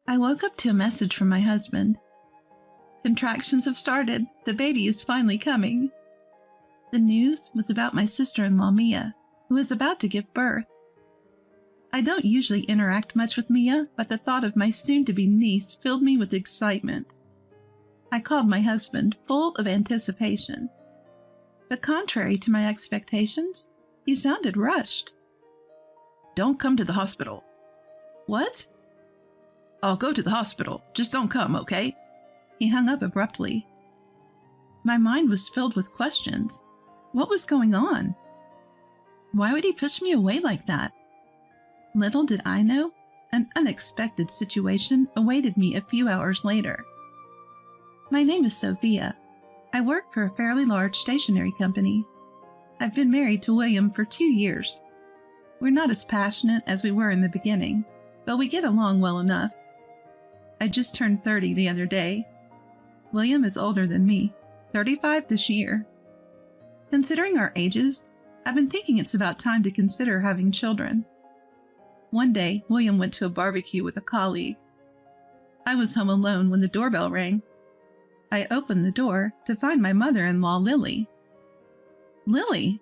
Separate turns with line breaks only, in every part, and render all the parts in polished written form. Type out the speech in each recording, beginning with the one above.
I woke up to a message from my husband. Contractions have started. The baby is finally coming. The news was about my sister-in-law, Mia, who is about to give birth. I don't usually interact much with Mia, but the thought of my soon-to-be niece filled me with excitement. I called my husband, full of anticipation. But contrary to my expectations, he sounded rushed.
Don't come to the hospital.
What?
I'll go to the hospital. Just don't come, okay?
He hung up abruptly. My mind was filled with questions. What was going on? Why would he push me away like that? Little did I know, an unexpected situation awaited me a few hours later. My name is Sophia. I work for a fairly large stationery company. I've been married to William for 2 years. We're not as passionate as we were in the beginning, but we get along well enough. I just turned 30 the other day. William is older than me, 35 this year. Considering our ages, I've been thinking it's about time to consider having children. One day, William went to a barbecue with a colleague. I was home alone when the doorbell rang. I opened the door to find my mother-in-law, Lily. Lily?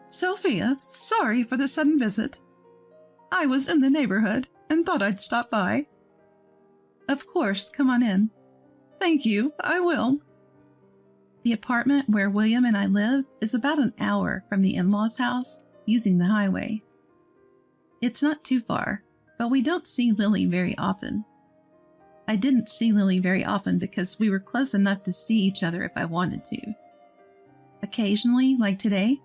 Sophia, sorry for the sudden visit. I was in the neighborhood and thought I'd stop by. Of course, come on in. Thank you, I will. The apartment where William and I live is about an hour from the in-laws' house using the highway. It's not too far, but we don't see Lily very often. I didn't see Lily very often because we were close enough to see each other if I wanted to. Occasionally, like today,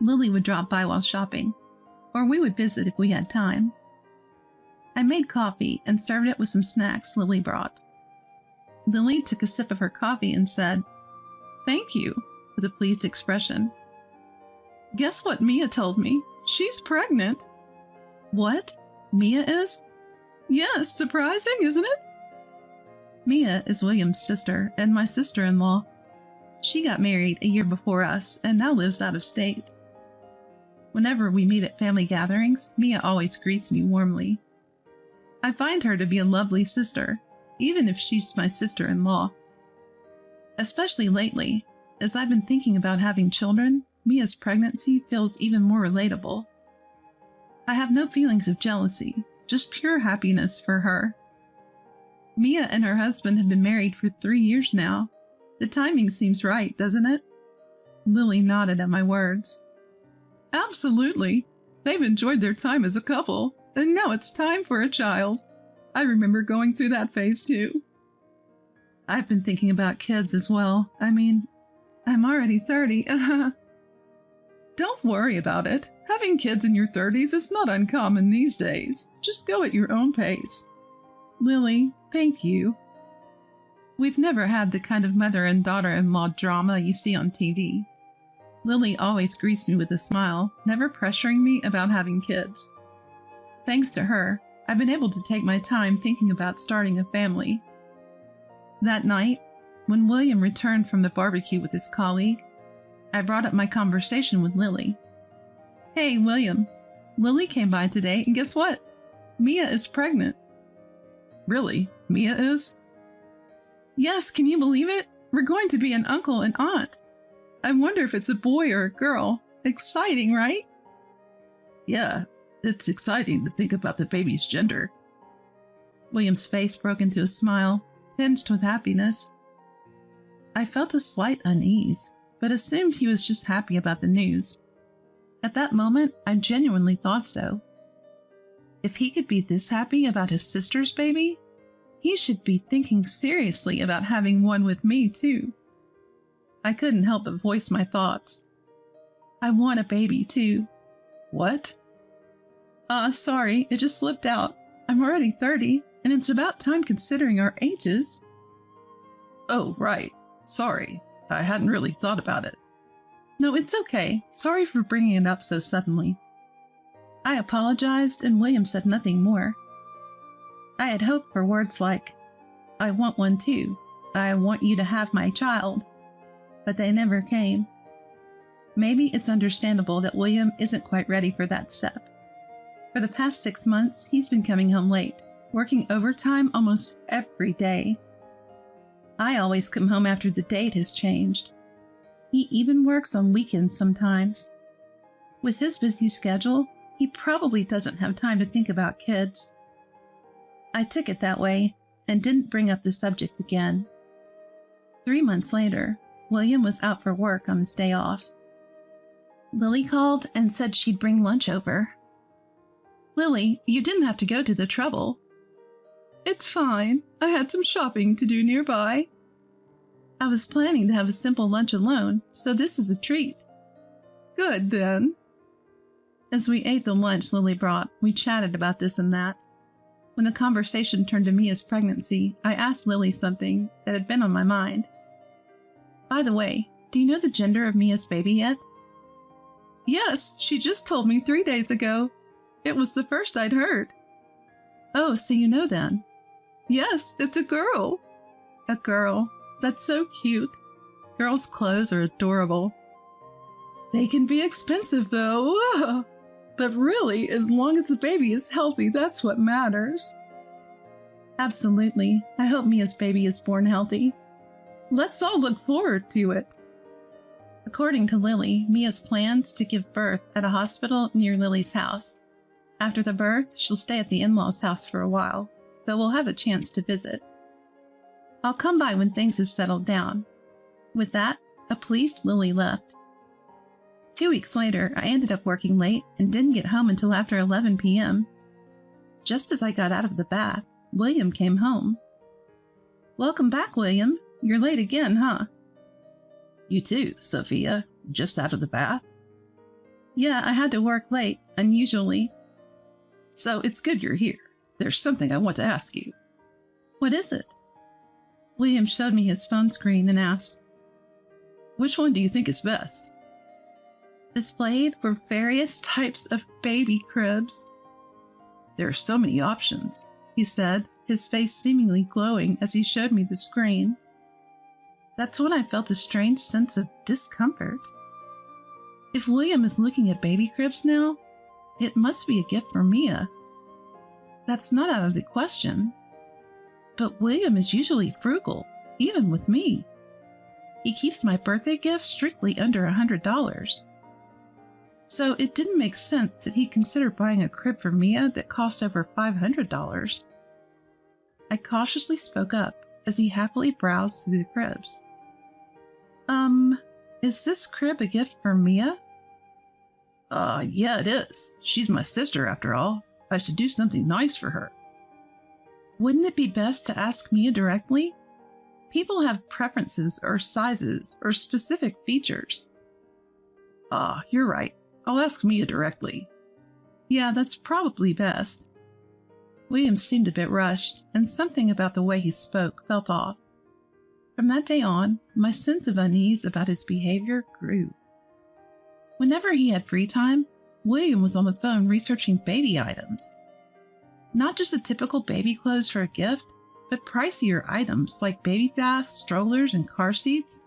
Lily would drop by while shopping, or we would visit if we had time. I made coffee and served it with some snacks Lily brought. Lily took a sip of her coffee and said, "Thank you," with a pleased expression. Guess what Mia told me? She's pregnant. What? Mia is? Yes, surprising, isn't it? Mia is William's sister and my sister-in-law. She got married a year before us and now lives out of state. Whenever we meet at family gatherings, Mia always greets me warmly. I find her to be a lovely sister, even if she's my sister-in-law. Especially lately, as I've been thinking about having children, Mia's pregnancy feels even more relatable. I have no feelings of jealousy, just pure happiness for her. Mia and her husband have been married for 3 years now. The timing seems right, doesn't it? Lily nodded at my words. Absolutely. They've enjoyed their time as a couple, and now it's time for a child. I remember going through that phase too. I've been thinking about kids as well. I'm already 30. Don't worry about it. Having kids in your 30s is not uncommon these days. Just go at your own pace. Lily, thank you. We've never had the kind of mother and daughter-in-law drama you see on TV. Lily always greets me with a smile, never pressuring me about having kids. Thanks to her, I've been able to take my time thinking about starting a family. That night, when William returned from the barbecue with his colleague, I brought up my conversation with Lily. Hey, William, Lily came by today, and guess what? Mia is pregnant.
Really? Mia is?
Yes, can you believe it? We're going to be an uncle and aunt. I wonder if it's a boy or a girl. Exciting, right?
Yeah, it's exciting to think about the baby's gender.
William's face broke into a smile, tinged with happiness. I felt a slight unease, but assumed he was just happy about the news. At that moment, I genuinely thought so. If he could be this happy about his sister's baby, he should be thinking seriously about having one with me, too. I couldn't help but voice my thoughts. I want a baby, too.
What?
Sorry, it just slipped out. I'm already 30, and it's about time considering our ages.
Oh, right. Sorry. I hadn't really thought about it.
No, it's okay. Sorry for bringing it up so suddenly. I apologized, and William said nothing more. I had hoped for words like, I want one too. I want you to have my child. But they never came. Maybe it's understandable that William isn't quite ready for that step. For the past 6 months, he's been coming home late, working overtime almost every day. I always come home after the date has changed. He even works on weekends sometimes. With his busy schedule, he probably doesn't have time to think about kids. I took it that way and didn't bring up the subject again. 3 months later, William was out for work on his day off. Lily called and said she'd bring lunch over. "Lily, you didn't have to go to the trouble." "It's fine. I had some shopping to do nearby." "I was planning to have a simple lunch alone, so this is a treat." "Good, then." As we ate the lunch Lily brought, we chatted about this and that. When the conversation turned to Mia's pregnancy, I asked Lily something that had been on my mind. "By the way, do you know the gender of Mia's baby yet?" "Yes, she just told me 3 days ago. It was the first I'd heard." "Oh, so you know then?" "Yes, it's a girl." "A girl. That's so cute. Girls' clothes are adorable." "They can be expensive, though. But really, as long as the baby is healthy, that's what matters." "Absolutely. I hope Mia's baby is born healthy." "Let's all look forward to it." According to Lily, Mia's plans to give birth at a hospital near Lily's house. After the birth, she'll stay at the in-laws' house for a while, so we'll have a chance to visit. I'll come by when things have settled down. With that, a pleased Lily left. 2 weeks later, I ended up working late and didn't get home until after 11 p.m. Just as I got out of the bath, William came home. "Welcome back, William. You're late again, huh?"
You too, Sophia. Just out of the bath?
"Yeah, I had to work late, unusually."
"So it's good you're here. There's something I want to ask you."
"What is it?" William showed me his phone screen and asked,
"Which one do you think is best?"
Displayed were various types of baby cribs.
"There are so many options,"
he said, his face seemingly glowing as he showed me the screen. That's when I felt a strange sense of discomfort. If William is looking at baby cribs now, it must be a gift for Mia. That's not out of the question. But William is usually frugal, even with me. He keeps my birthday gift strictly under $100. So it didn't make sense that he considered buying a crib for Mia that cost over $500. I cautiously spoke up as he happily browsed through the cribs. Is this crib a gift for Mia?"
Yeah, it is. She's my sister after all. I should do something nice for her."
"Wouldn't it be best to ask Mia directly? People have preferences or sizes or specific features."
You're right. I'll ask Mia directly."
"Yeah, that's probably best." William seemed a bit rushed, and something about the way he spoke felt off. From that day on, my sense of unease about his behavior grew. Whenever he had free time, William was on the phone researching baby items. Not just the typical baby clothes for a gift, but pricier items like baby baths, strollers, and car seats.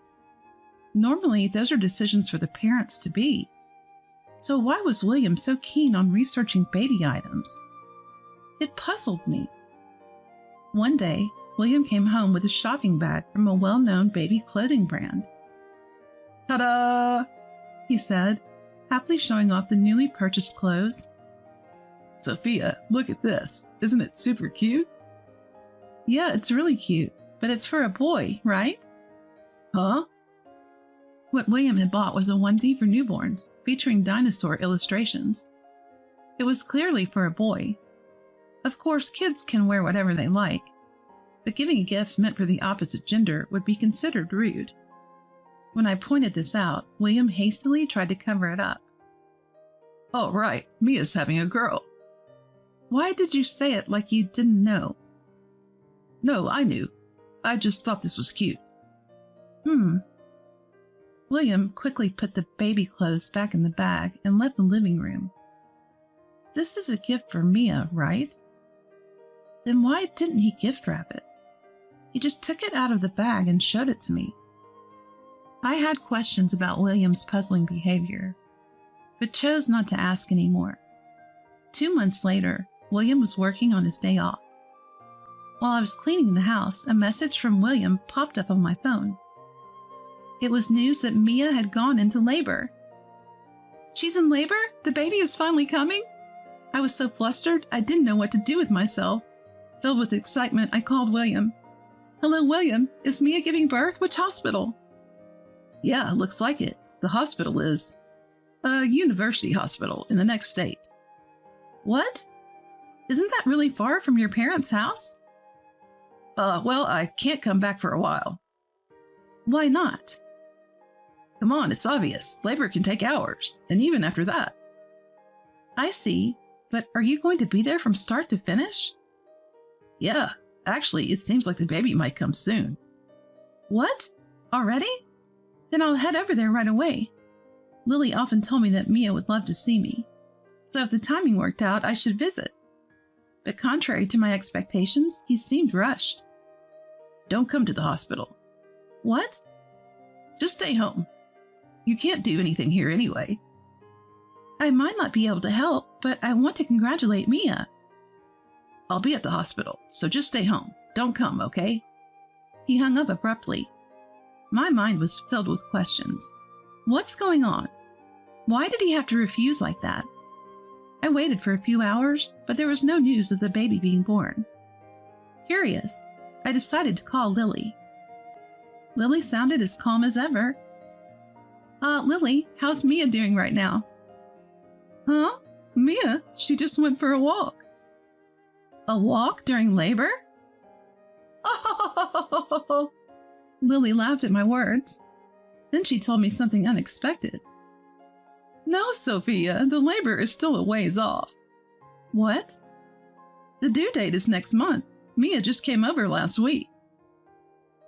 Normally, those are decisions for the parents-to-be. So why was William so keen on researching baby items? It puzzled me. One day, William came home with a shopping bag from a well-known baby clothing brand.
"Ta-da!"
he said, happily showing off the newly purchased clothes.
"Sophia, look at this. Isn't it super cute?"
"Yeah, it's really cute, but it's for a boy, right?"
"Huh?"
What William had bought was a onesie for newborns, featuring dinosaur illustrations. It was clearly for a boy. Of course, kids can wear whatever they like, but giving a gift meant for the opposite gender would be considered rude. When I pointed this out, William hastily tried to cover it up.
"Oh, right. Mia's having a girl."
"Why did you say it like you didn't know?"
"No, I knew. I just thought this was cute."
William quickly put the baby clothes back in the bag and left the living room. "This is a gift for Mia, right?" Then why didn't he gift wrap it? He just took it out of the bag and showed it to me. I had questions about William's puzzling behavior, but chose not to ask anymore. 2 months later, William was working on his day off. While I was cleaning the house, a message from William popped up on my phone. It was news that Mia had gone into labor. She's in labor? The baby is finally coming? I was so flustered, I didn't know what to do with myself. Filled with excitement, I called William. Hello, William. Is Mia giving birth? Which hospital?
Yeah, looks like it. The hospital is a university hospital in the next state.
What? Isn't that really far from your parents' house?
Well, I can't come back for a while.
Why not?
Come on, it's obvious. Labor can take hours, and even after that.
I see, but are you going to be there from start to finish?
Yeah, actually, it seems like the baby might come soon.
What? Already? Then I'll head over there right away. Lily often told me that Mia would love to see me, so if the timing worked out, I should visit. But contrary to my expectations, he seemed rushed.
Don't come to the hospital.
What?
Just stay home. You can't do anything here anyway.
I might not be able to help, but I want to congratulate Mia.
I'll be at the hospital, so just stay home. Don't come, okay?
He hung up abruptly. My mind was filled with questions. What's going on? Why did he have to refuse like that? I waited for a few hours, but there was no news of the baby being born. Curious, I decided to call Lily. Lily sounded as calm as ever. Lily, how's Mia doing right now?
Huh? Mia? She just went for a walk.
A walk during labor?
Oh!
Lily laughed at my words. Then she told me something unexpected.
No, Sophia, the labor is still a ways off.
What?
The due date is next month. Mia just came over last week.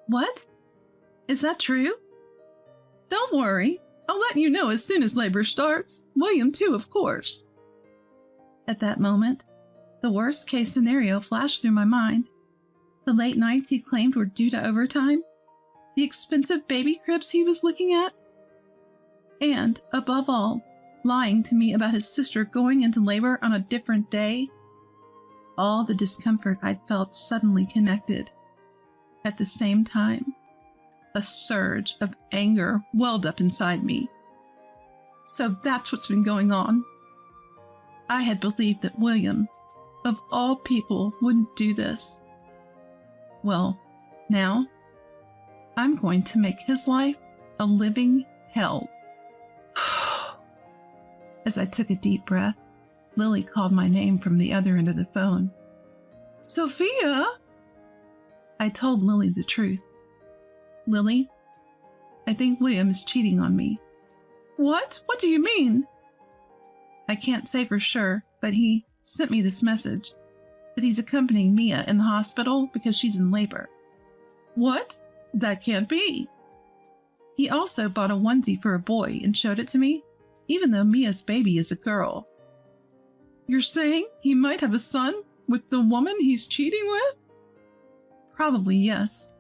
What? Is that true?
Don't worry. I'll let you know as soon as labor starts. William, too, of course.
At that moment, the worst case scenario flashed through my mind. The late nights he claimed were due to overtime, the expensive baby cribs he was looking at, and, above all, lying to me about his sister going into labor on a different day. All the discomfort I'd felt suddenly connected. At the same time, a surge of anger welled up inside me. So that's what's been going on. I had believed that William, of all people, wouldn't do this. Well, now, I'm going to make his life a living hell. As I took a deep breath, Lily called my name from the other end of the phone.
Sophia!
I told Lily the truth. Lily, I think William is cheating on me.
What? What do you mean?
I can't say for sure, but he sent me this message that he's accompanying Mia in the hospital because she's in labor.
What? That can't be.
He also bought a onesie for a boy and showed it to me, even though Mia's baby is a girl.
You're saying he might have a son with the woman he's cheating with?
Probably, yes.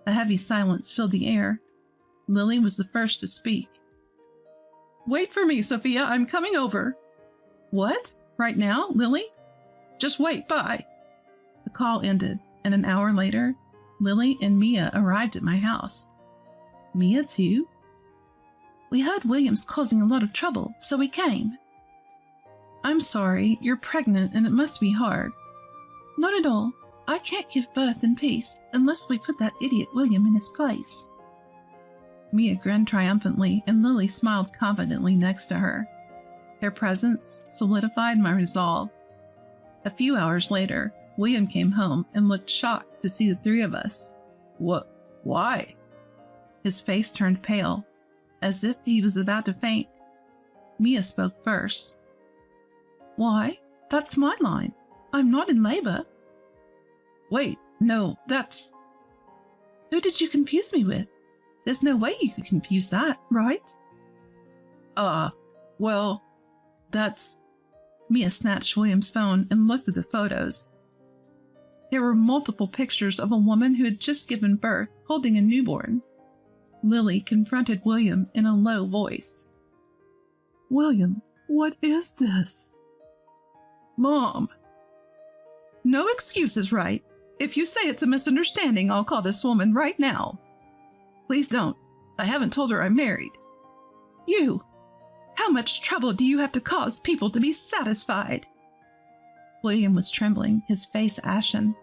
A heavy silence filled the air. Lily was the first to speak.
Wait for me, Sophia. I'm coming over.
What? Right now, Lily?
Just wait. Bye.
The call ended, and an hour later, Lily and Mia arrived at my house. Mia, too? We heard William's causing a lot of trouble, so we came. I'm sorry, you're pregnant and it must be hard. Not at all. I can't give birth in peace unless we put that idiot William in his place. Mia grinned triumphantly, and Lily smiled confidently next to her. Their presence solidified my resolve. A few hours later, William came home and looked shocked to see the three of us.
What? Why?
His face turned pale, as if he was about to faint. Mia spoke first. Why? That's my line. I'm not in labor.
Wait, no, that's...
Who did you confuse me with? There's no way you could confuse that, right?
Well, that's...
Mia snatched William's phone and looked at the photos. There were multiple pictures of a woman who had just given birth holding a newborn. Lily confronted William in a low voice.
William, what is this?
Mom. No excuses, right?
If you say it's a misunderstanding, I'll call this woman right now. Please don't. I haven't told her I'm married. You! How much trouble do you have to cause people to be satisfied? William was trembling, his face ashen.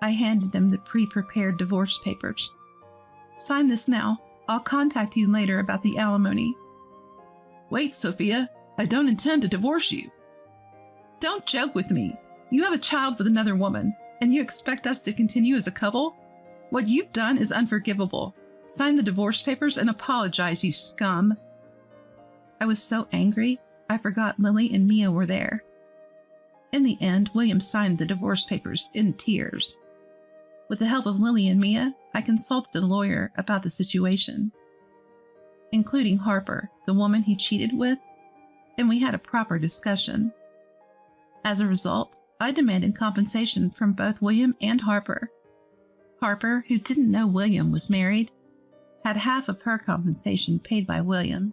I handed him the pre-prepared divorce papers. Sign this now. I'll contact you later about the alimony. Wait, Sophia. I don't intend to divorce you. Don't joke with me. You have a child with another woman, and you expect us to continue as a couple? What you've done is unforgivable. Sign the divorce papers and apologize, you scum. I was so angry, I forgot Lily and Mia were there. In the end, William signed the divorce papers in tears. With the help of Lily and Mia, I consulted a lawyer about the situation, including Harper, the woman he cheated with, and we had a proper discussion. As a result, I demanded compensation from both William and Harper. Harper, who didn't know William was married, had half of her compensation paid by William.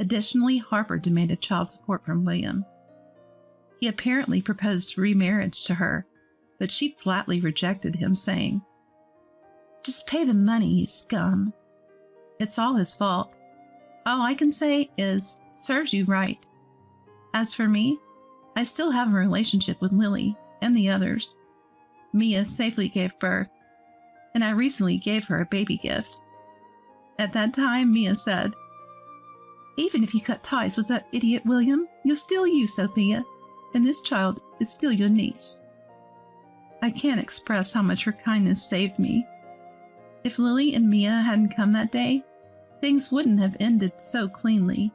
Additionally, Harper demanded child support from William. He apparently proposed remarriage to her, but she flatly rejected him, saying, "Just pay the money, you scum." It's all his fault. All I can say is, serves you right. As for me, I still have a relationship with Lily and the others. Mia safely gave birth, and I recently gave her a baby gift. At that time, Mia said, "Even if you cut ties with that idiot William, you're still you, Sophia, and this child is still your niece." I can't express how much her kindness saved me. If Lily and Mia hadn't come that day, things wouldn't have ended so cleanly.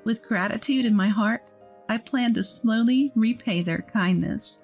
With gratitude in my heart, I plan to slowly repay their kindness.